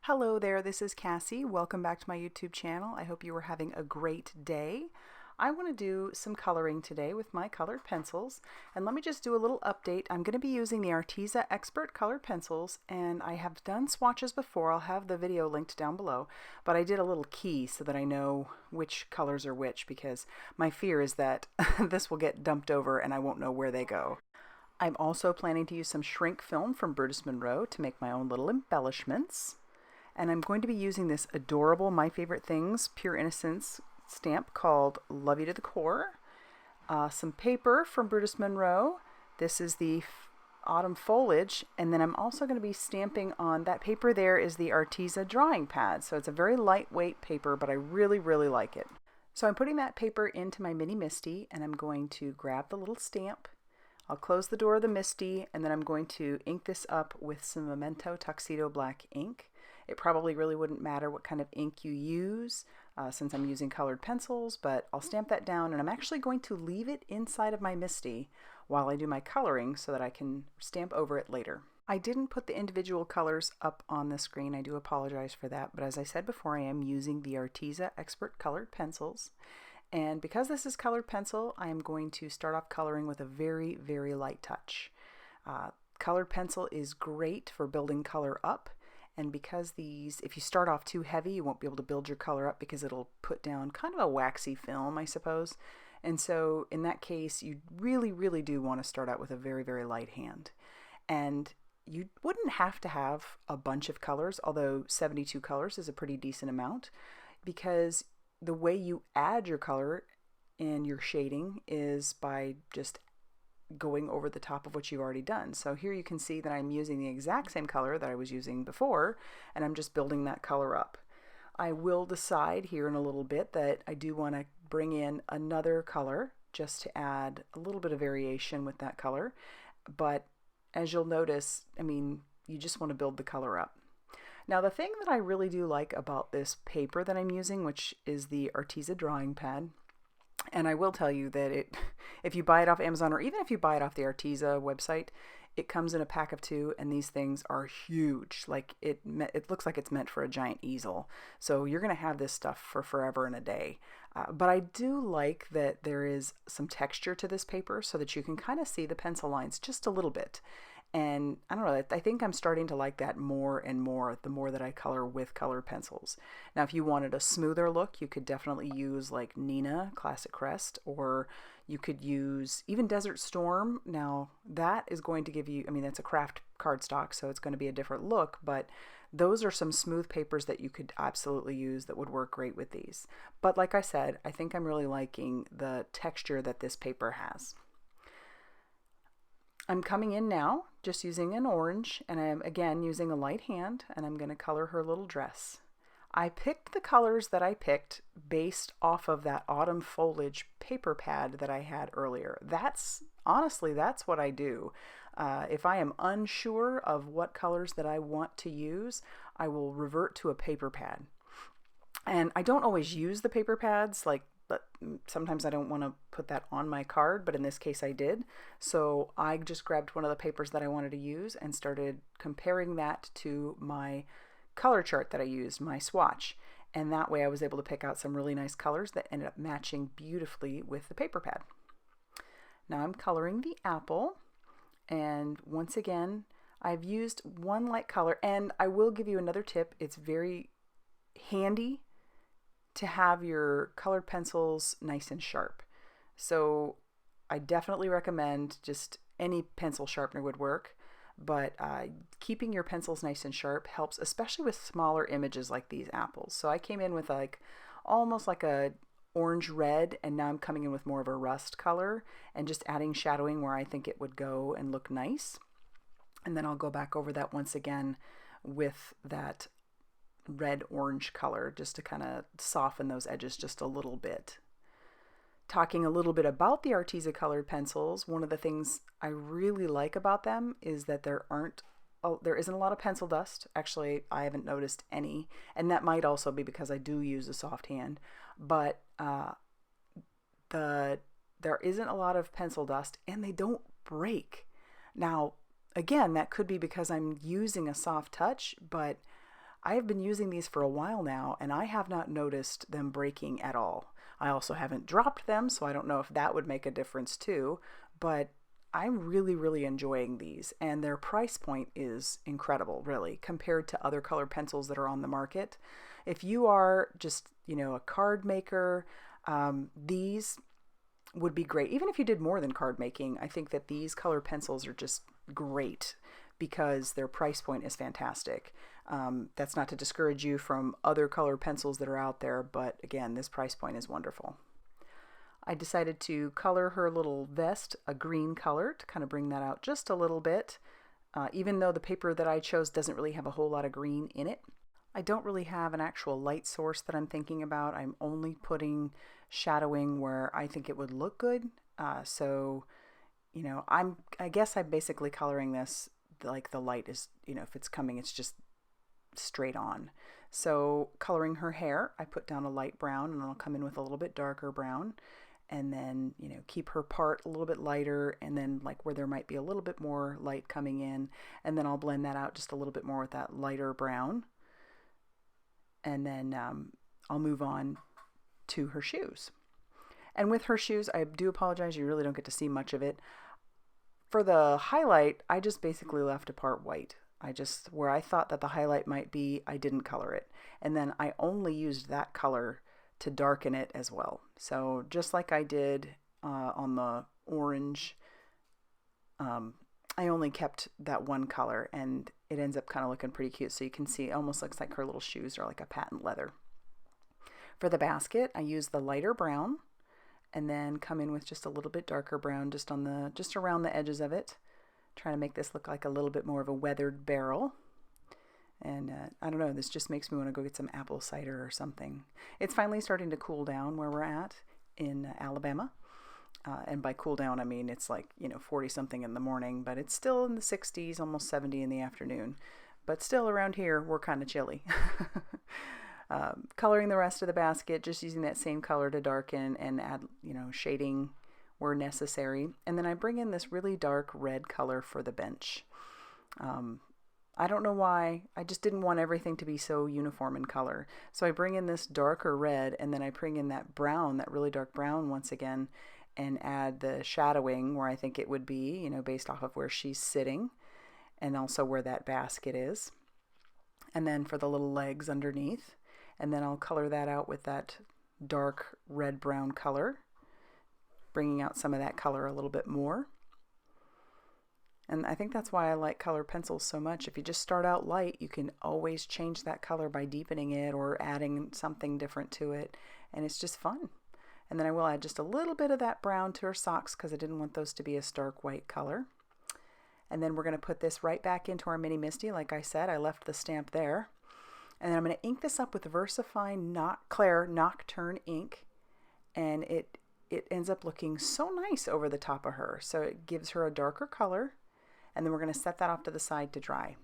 Hello there, this is Cassie. Welcome back to my YouTube channel. I hope you are having a great day. I want to do some coloring today with my colored pencils, and let me just do a little update. I'm going to be using the Arteza Expert colored pencils, and I have done swatches before. I'll have the video linked down below, but I did a little key so that I know which colors are which, because my fear is that this will get dumped over and I won't know where they go. I'm also planning to use some shrink film from Brutus Monroe to make my own little embellishments. And I'm going to be using this adorable My Favorite Things Pure Innocence stamp called Love You to the Core. Some paper from Brutus Monroe. This is the Autumn Foliage. And then I'm also going to be stamping on that paper. There is the Arteza Drawing Pad. So it's a very lightweight paper, but I really, really like it. So I'm putting that paper into my mini Misti, and I'm going to grab the little stamp. I'll close the door of the Misti, and then I'm going to ink this up with some Memento Tuxedo black ink. It probably really wouldn't matter what kind of ink you use since I'm using colored pencils, but I'll stamp that down, and I'm actually going to leave it inside of my Misti while I do my coloring so that I can stamp over it later. I didn't put the individual colors up on the screen. I do apologize for that, but as I said before, I am using the Arteza Expert colored pencils. And because this is colored pencil, I am going to start off coloring with a very, very light touch. Colored pencil is great for building color up. And because these, if you start off too heavy, you won't be able to build your color up because it'll put down kind of a waxy film, I suppose. And so in that case, you really, really do want to start out with a very, very light hand. And you wouldn't have to have a bunch of colors, although 72 colors is a pretty decent amount, because the way you add your color in your shading is by just going over the top of what you've already done. So here you can see that I'm using the exact same color that I was using before, and I'm just building that color up. I will decide here in a little bit that I do want to bring in another color just to add a little bit of variation with that color. But as you'll notice, I mean, you just want to build the color up. Now, the thing that I really do like about this paper that I'm using, which is the Arteza Drawing Pad, and I will tell you that if you buy it off Amazon, or even if you buy it off the Arteza website, it comes in a pack of 2, and these things are huge. Like it looks like it's meant for a giant easel. So you're going to have this stuff for forever and a day. But I do like that there is some texture to this paper so that you can kind of see the pencil lines just a little bit. And I don't know, I think I'm starting to like that more and more the more that I color with colored pencils. Now, if you wanted a smoother look, you could definitely use like Nina Classic Crest, or you could use even Desert Storm. Now, that is going to give you, I mean, that's a craft cardstock, so it's going to be a different look, but those are some smooth papers that you could absolutely use that would work great with these. But like I said, I think I'm really liking the texture that this paper has. I'm coming in now just using an orange, and I'm again using a light hand, and I'm going to color her little dress. I picked the colors that I picked based off of that Autumn Foliage paper pad that I had earlier. Honestly, that's what I do. If I am unsure of what colors that I want to use, I will revert to a paper pad. And I don't always use the paper pads, but sometimes I don't want to put that on my card, but in this case I did. So I just grabbed one of the papers that I wanted to use and started comparing that to my color chart that I used, my swatch. And that way I was able to pick out some really nice colors that ended up matching beautifully with the paper pad. Now I'm coloring the apple, and once again I've used one light color, and I will give you another tip. It's very handy to have your colored pencils nice and sharp. So I definitely recommend just any pencil sharpener would work, but keeping your pencils nice and sharp helps, especially with smaller images like these apples. So I came in with almost like a orange red, and now I'm coming in with more of a rust color and just adding shadowing where I think it would go and look nice. And then I'll go back over that once again with that red-orange color just to kind of soften those edges just a little bit. Talking a little bit about the Arteza colored pencils, one of the things I really like about them is that there isn't a lot of pencil dust. Actually, I haven't noticed any, and that might also be because I do use a soft hand, but there isn't a lot of pencil dust, and they don't break. Now, again, that could be because I'm using a soft touch, but I have been using these for a while now, and I have not noticed them breaking at all. I also haven't dropped them, so I don't know if that would make a difference too, but I'm really, really enjoying these, and their price point is incredible, really, compared to other colored pencils that are on the market. If you are just, a card maker, these would be great. Even if you did more than card making, I think that these colored pencils are just great because their price point is fantastic. That's not to discourage you from other colored pencils that are out there, but again, this price point is wonderful. I decided to color her little vest a green color to kind of bring that out just a little bit, even though the paper that I chose doesn't really have a whole lot of green in it. I don't really have an actual light source that I'm thinking about. I'm only putting shadowing where I think it would look good. I guess I'm basically coloring this like the light is, if it's coming, it's just straight on. So coloring her hair, I put down a light brown, and I'll come in with a little bit darker brown, and then, keep her part a little bit lighter, and then like where there might be a little bit more light coming in, and then I'll blend that out just a little bit more with that lighter brown. And then I'll move on to her shoes. And with her shoes, I do apologize, you really don't get to see much of it. For the highlight, I just basically left a part white. Where I thought that the highlight might be, I didn't color it. And then I only used that color to darken it as well. So just like I did on the orange, I only kept that one color, and it ends up kind of looking pretty cute. So you can see it almost looks like her little shoes are like a patent leather. For the basket, I used the lighter brown, and then come in with just a little bit darker brown just around the edges of it, trying to make this look like a little bit more of a weathered barrel. And I don't know, this just makes me want to go get some apple cider or something. It's finally starting to cool down where we're at in Alabama. And by cool down, I mean it's like, 40 something in the morning, but it's still in the 60s, almost 70 in the afternoon. But still around here, we're kind of chilly. Coloring the rest of the basket, just using that same color to darken and add, shading where necessary. And then I bring in this really dark red color for the bench. I don't know why, I just didn't want everything to be so uniform in color. So I bring in this darker red, and then I bring in that brown, that really dark brown once again, and add the shadowing where I think it would be, based off of where she's sitting, and also where that basket is. And then for the little legs underneath, and then I'll color that out with that dark red-brown color, bringing out some of that color a little bit more. And I think that's why I like colored pencils so much. If you just start out light, you can always change that color by deepening it or adding something different to it, and it's just fun. And then I will add just a little bit of that brown to her socks because I didn't want those to be a stark white color. And then we're going to put this right back into our mini Misti. Like I said, I left the stamp there. And then I'm going to ink this up with the VersaFine Clair Nocturne ink, and it ends up looking so nice over the top of her. So it gives her a darker color, and then we're going to set that off to the side to dry.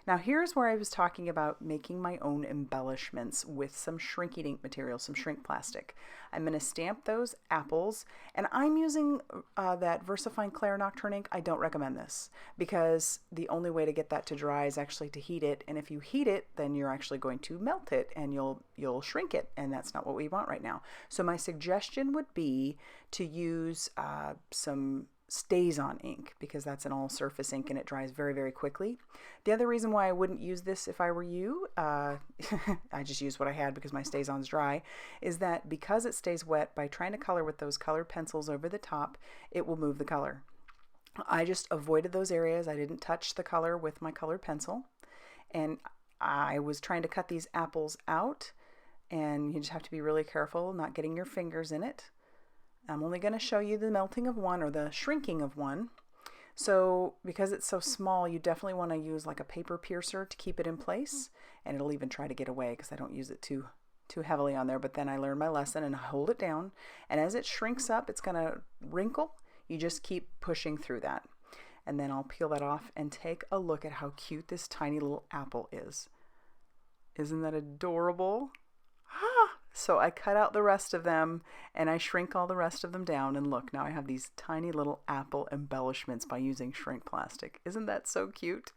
Now here's where I was talking about making my own embellishments with some shrinking ink material, some shrink plastic. I'm going to stamp those apples, and I'm using that VersaFine Clair Nocturne ink. I don't recommend this because the only way to get that to dry is actually to heat it, and if you heat it, then you're actually going to melt it and you'll shrink it, and that's not what we want right now. So my suggestion would be to use some stays on ink, because that's an all surface ink and it dries very, very quickly. The other reason why I wouldn't use this if I were you, I just used what I had because my stays on's dry, is that because it stays wet, by trying to color with those colored pencils over the top, it will move the color. I just avoided those areas. I didn't touch the color with my colored pencil, and I was trying to cut these apples out, and you just have to be really careful not getting your fingers in it. I'm only going to show you the melting of one, or the shrinking of one. So because it's so small, you definitely want to use like a paper piercer to keep it in place, and it'll even try to get away because I don't use it too heavily on there. But then I learned my lesson and hold it down, and as it shrinks up, it's going to wrinkle. You just keep pushing through that. And then I'll peel that off and take a look at how cute this tiny little apple is. Isn't that adorable? So I cut out the rest of them, and I shrink all the rest of them down, and look, now I have these tiny little apple embellishments by using shrink plastic. Isn't that so cute?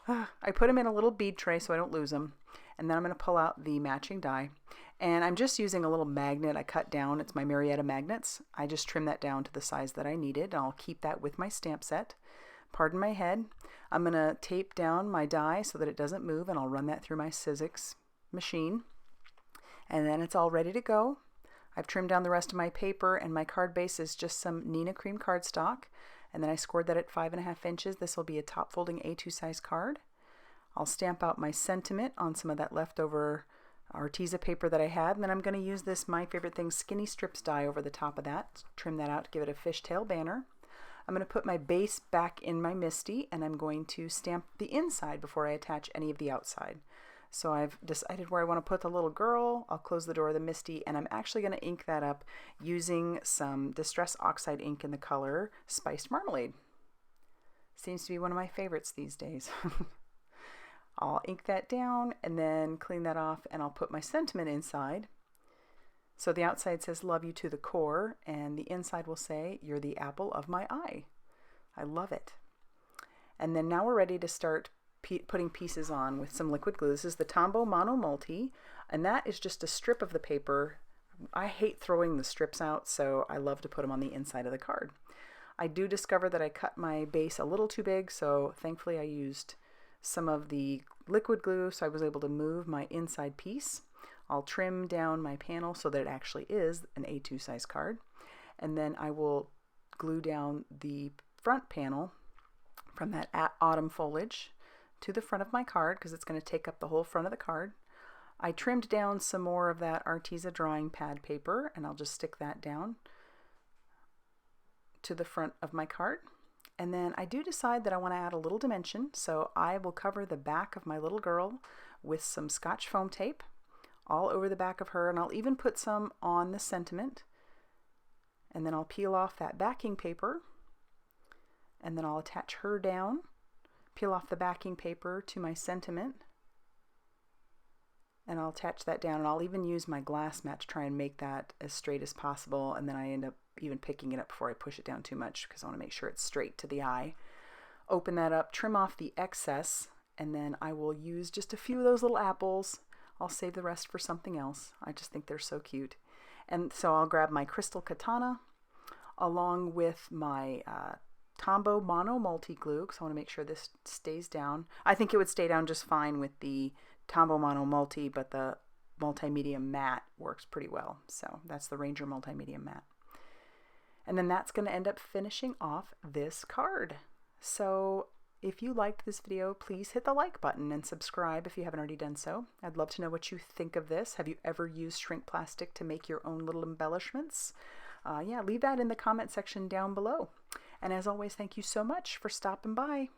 I put them in a little bead tray so I don't lose them. And then I'm going to pull out the matching die. And I'm just using a little magnet I cut down. It's my Marietta magnets. I just trim that down to the size that I needed. And I'll keep that with my stamp set. Pardon my head. I'm going to tape down my die so that it doesn't move, and I'll run that through my Sizzix machine. And then it's all ready to go. I've trimmed down the rest of my paper, and my card base is just some Nina Cream cardstock. And then I scored that at 5.5 inches. This will be a top folding A2 size card. I'll stamp out my sentiment on some of that leftover Arteza paper that I had, and then I'm going to use this My Favorite Thing Skinny Strips die over the top of that. Trim that out to give it a fishtail banner. I'm going to put my base back in my Misti, and I'm going to stamp the inside before I attach any of the outside. So I've decided where I want to put the little girl. I'll close the door of the Misti, and I'm actually going to ink that up using some Distress Oxide ink in the color Spiced Marmalade. Seems to be one of my favorites these days. I'll ink that down and then clean that off, and I'll put my sentiment inside. So the outside says love you to the core, and the inside will say you're the apple of my eye. I love it. And then now we're ready to start putting pieces on with some liquid glue. This is the Tombow Mono Multi, and that is just a strip of the paper. I hate throwing the strips out, so I love to put them on the inside of the card. I do discover that I cut my base a little too big, so thankfully I used some of the liquid glue, so I was able to move my inside piece. I'll trim down my panel so that it actually is an A2 size card, and then I will glue down the front panel from that autumn foliage to the front of my card because it's going to take up the whole front of the card. I trimmed down some more of that Arteza Drawing Pad paper, and I'll just stick that down to the front of my card. And then I do decide that I want to add a little dimension, so I will cover the back of my little girl with some Scotch foam tape all over the back of her, and I'll even put some on the sentiment. And then I'll peel off that backing paper, and then I'll attach her down, peel off the backing paper to my sentiment, and I'll attach that down, and I'll even use my glass mat to try and make that as straight as possible, and then I end up even picking it up before I push it down too much because I want to make sure it's straight to the eye. Open that up, trim off the excess, and then I will use just a few of those little apples. I'll save the rest for something else. I just think they're so cute. And so I'll grab my crystal katana along with my Tombow Mono Multi glue because I want to make sure this stays down. I think it would stay down just fine with the Tombow Mono Multi, but the multimedia matte works pretty well. So that's the Ranger multimedia matte. And then that's going to end up finishing off this card. So if you liked this video, please hit the like button and subscribe if you haven't already done so. I'd love to know what you think of this. Have you ever used shrink plastic to make your own little embellishments? Yeah, leave that in the comment section down below. And as always, thank you so much for stopping by.